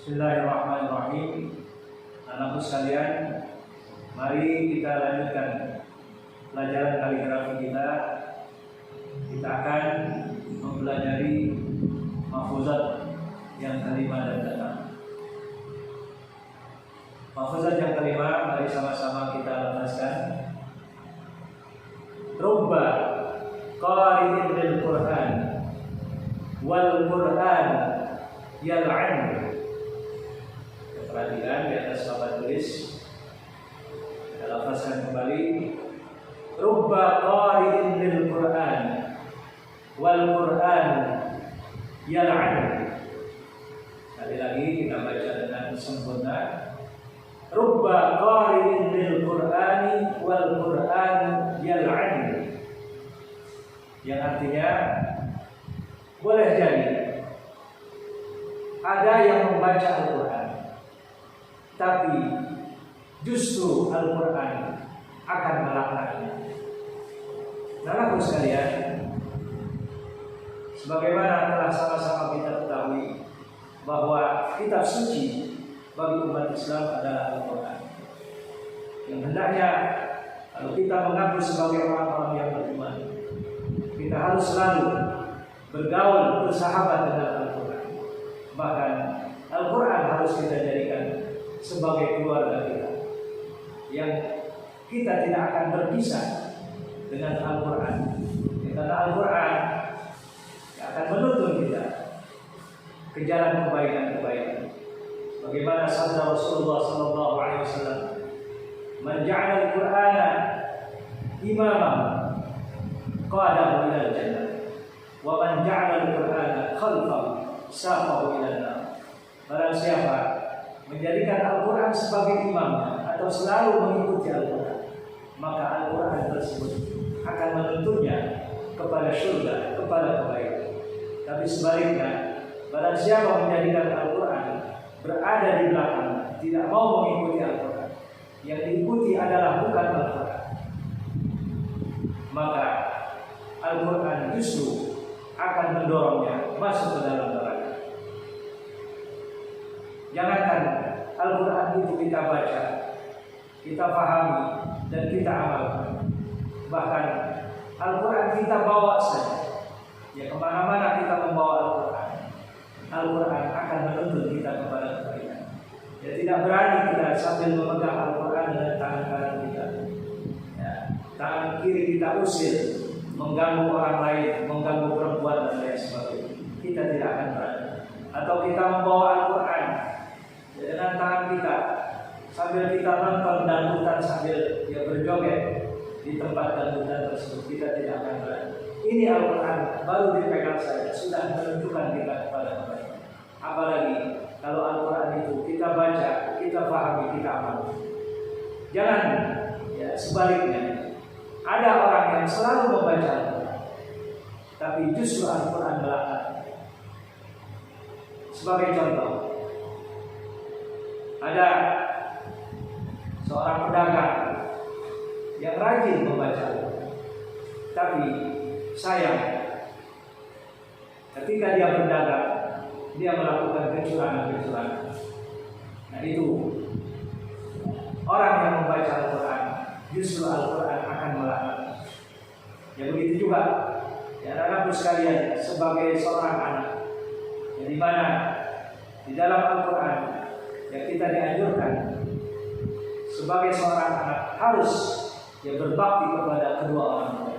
Bismillahirrahmanirrahim. Anakku sekalian, mari kita lanjutkan pelajaran kaligrafi kita. Kita akan mempelajari mahfuzat yang kelima dan keenam. Mahfuzat yang kelima, mari sama-sama kita lafazkan. Rubba qari'in lil Qur'an wal Qur'an yal'an. Perhatikan di atas papan tulis. Kita lafazkan kembali. Rubba qari'in lil Qur'an wal Qur'an yal'an. Sekali lagi kita baca dengan sempurna. Rubba qari'in lil Qur'ani wal Qur'an yal'an. Yang artinya boleh jadi ada yang membaca Al-Quran, tapi justru Al-Quran akan melaknatnya. Nah, sekalian, sebagaimana telah sama-sama kita ketahui bahwa kitab suci bagi umat Islam adalah Al-Quran. Yang hendaknya kalau kita mengaku sebagai orang-orang yang beriman, kita harus selalu bergaul, bersahabat dengan Al-Quran. Bahkan Al-Quran harus kita jadikan sebagai keluarga kita, yang kita tidak akan berpisah dengan Al-Quran. Karena Al-Quran akan menuntun kita ke jalan kebaikan-kebaikan. Bagaimana sabda Rasulullah SAW, "Man ja'ala al-Qur'ana imaman qadahu ila al-jannah, wa man ja'ala al-Qur'ana khalfahu saqahu ila an-nar." Barang siapa menjadikan Al-Quran sebagai imamnya atau selalu mengikuti Al-Quran, maka Al-Quran tersebut akan menuntunnya kepada surga, kepada kebaikan. Tapi sebaliknya, barang siapa menjadikan Al-Quran berada di belakang, tidak mau mengikuti Al-Quran, yang diikuti adalah bukan Al-Quran, maka Al-Quran justru akan mendorongnya masuk ke dalam neraka. Jangankan Al-Quran itu kita baca, kita pahami, dan kita amalkan. Bahkan Al-Quran kita bawa saja, ya kemana-mana kita membawa Al-Quran, Al-Quran akan menuntun kita kepada kebaikan. Ya, tidak berani kita sambil memegang Al-Quran dengan tangan kanan kita, ya, tangan kiri kita usir, mengganggu orang lain, mengganggu perempuan dan lain sebagainya. Kita tidak akan berani. Atau kita membawa Al-Quran dengan tangan kita sambil kita nonton dangdutan, sambil dia berjoget di tempat dangdutan tersebut, kita tidak akan berani. Ini Al-Quran baru dipegang saja sudah menunjukkan kita kepada kebaikan. Apalagi kalau Al-Quran itu kita baca, kita pahami, kita amalkan. Jangan ya sebaliknya. Ada orang yang selalu membaca Al-Quran, tapi justru Al-Quran melaknat. Sebagai contoh, ada seorang pedagang yang rajin membaca Al-Quran, tapi sayang, ketika dia berdagang, dia melakukan kecurangan-kecurangan. Nah, itu orang yang membaca Al-Quran, justru Al-Quran akan melaknat. Ya begitu juga, ya anak-anakku sekalian, sebagai seorang anak, ya, di mana di dalam Al-Quran ya kita dianjurkan sebagai seorang anak harus ya berbakti kepada kedua orang tua.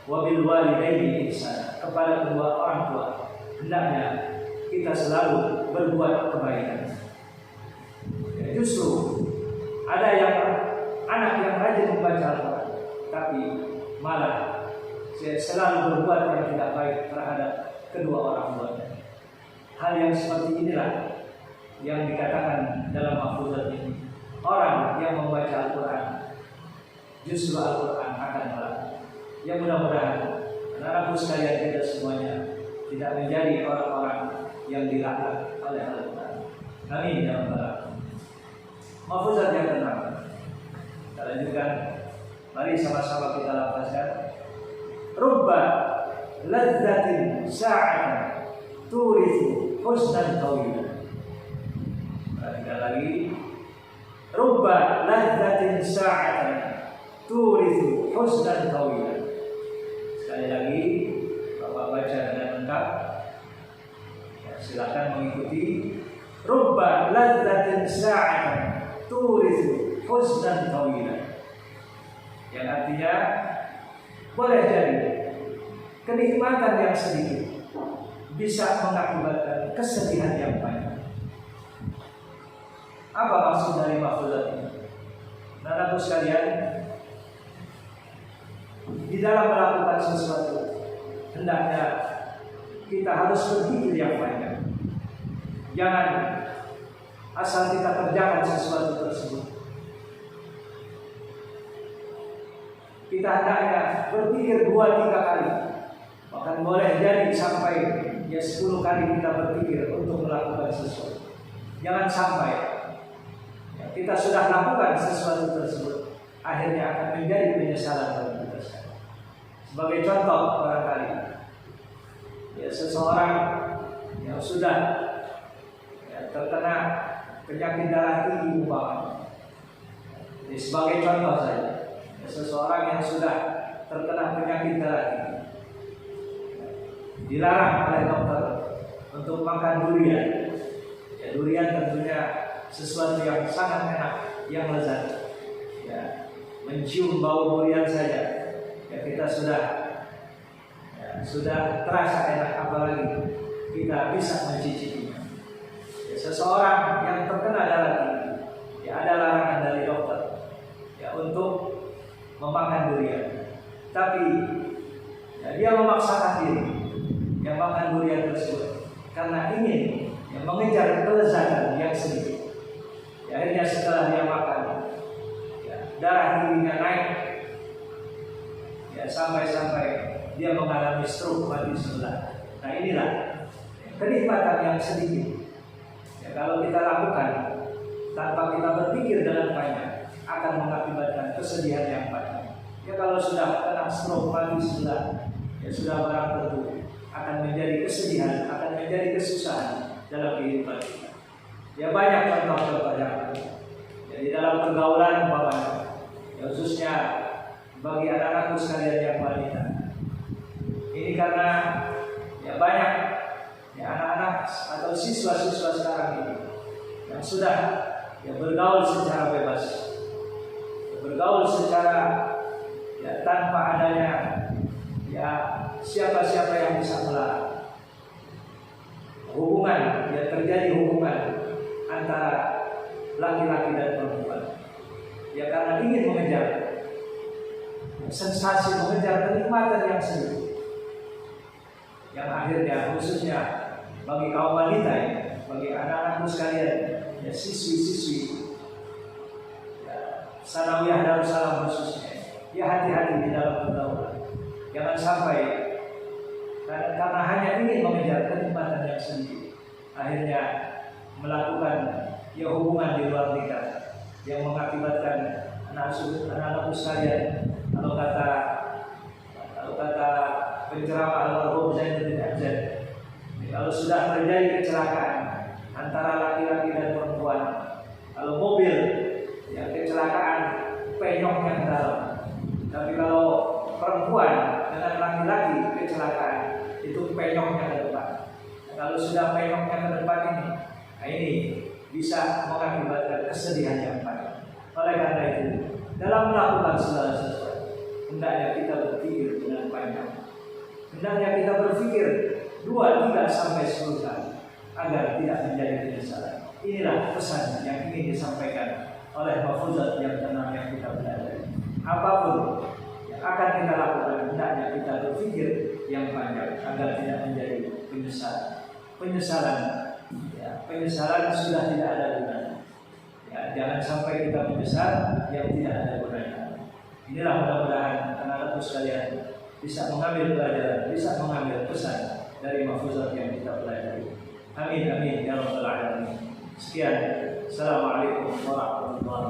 Wabil walidaini ihsana, kepada kedua orang tua hendaknya kita selalu berbuat kebaikan. Ya, justru ada yang anak yang rajin membaca Al-Quran, tapi malah selalu berbuat yang tidak baik terhadap kedua orang tuanya. Hal yang seperti inilah yang dikatakan dalam mahfuzat ini. Orang yang membaca Al-Quran, justru Al-Quran akan melaknat. Ya mudah-mudahan anak-anakku sekalian, kita semuanya tidak menjadi orang-orang yang dilaknat oleh Al-Quran. Amin ya rabbal alamin. Mahfuzat yang keenam. Kita lanjutkan. Mari sama-sama kita lafazkan. Rubba ladzatin sa'atan turithu husnan tawila. lagi, rubba ladzatin sa'atan turithu husnan tawilan. Sekali lagi, Bapak baca dengan lengkap. Ya, silakan mengikuti. Rubba ladzatin sa'atan turithu husnan tawilan. Yang artinya boleh jadi kenikmatan yang sedikit bisa mengakibatkan kesedihan yang banyak. Apa maksud dari mafhudzat ini? Anak-anakku sekalian, di dalam melakukan sesuatu hendaknya kita harus berpikir yang banyak. Jangan asal kita kerjakan sesuatu tersebut. Kita hendaknya berpikir 2-3 kali. Bahkan boleh jadi sampai 10 kali kita berpikir untuk melakukan sesuatu. Jangan sampai kita sudah lakukan sesuatu tersebut, akhirnya akan menjadi penyesalan bagi kita sekalian. Sebagai contoh barangkali, seseorang yang sudah terkena penyakit darah tinggi umpamanya. Jadi sebagai contoh saja, seseorang yang sudah terkena penyakit darah tinggi dilarang oleh dokter untuk makan durian. Durian tentunya sesuatu yang sangat enak, yang lezat. Mencium bau durian saja, kita sudah terasa enak, apalagi kita bisa mencicipinya. Seseorang yang terkena darah tinggi, ada larangan dari dokter untuk memakan durian. Tapi dia memaksakan diri yang makan durian tersebut karena ingin mengejar kelezatan yang sedikit. Akhirnya setelah dia makan, darah tingginya naik, sampai-sampai dia mengalami stroke mati sebelah. Nah, inilah kenikmatan yang sedikit. Kalau kita lakukan tanpa kita berpikir dengan banyak, akan mengakibatkan kesedihan yang banyak. Kalau sudah kena stroke mati sebelah, sudah barang tentu akan menjadi kesedihan, akan menjadi kesusahan dalam kehidupan kita. Banyak contoh-contoh yang di dalam pergaulan umpamanya, khususnya bagi anak-anakku sekalian yang wanita. Ini karena banyak anak-anak atau siswa-siswa sekarang ini yang sudah bergaul secara bebas, bergaul secara tanpa adanya siapa-siapa yang bisa melarang. Hubungan, terjadi hubungan antara laki-laki dan perempuan. Karena ingin mengejar sensasi, mengejar kenikmatan yang sedikit. Yang akhirnya khususnya bagi kaum wanita, bagi anak-anakku sekalian, siswi-siswi Sanawiyah Darussalam khususnya, hati-hati di dalam pergaulan. Jangan sampai karena hanya ingin mengejar kenikmatan yang sedikit, akhirnya melakukan hubungan di luar nikah yang mengakibatkan anak-anakku sekalian, kalau kata penceramah almarhum Zainuddin Abzal, kalau sudah terjadi kecelakaan antara laki-laki dan perempuan, kalau mobil kecelakaan penyoknya ke dalam, tapi kalau perempuan dengan laki-laki kecelakaan itu penyoknya ke depan. Kalau sudah penyoknya ke depan ini bisa mengakibatkan kesedihan yang banyak. Oleh karena itu, dalam melakukan segala sesuatu, hendaknya kita berpikir dengan panjang. Hendaknya kita berpikir 2, 3 sampai 10 kali agar tidak menjadi penyesalan. Inilah pesan yang ingin disampaikan oleh mafhudzat yang tenang yang kita pelajari. Apapun yang akan kita lakukan, hendaknya kita berpikir yang panjang agar tidak menjadi penyesalan. Penyesalan sudah tidak ada gunanya. Jangan sampai kita menyesal yang tidak ada gunanya. Inilah mudah-mudahan anak-anakku sekalian bisa mengambil pelajaran, bisa mengambil pesan dari mafhudzat yang kita pelajari. Amin amin ya rabbal alamin. Sekian. Assalamualaikum warahmatullahi wabarakatuh.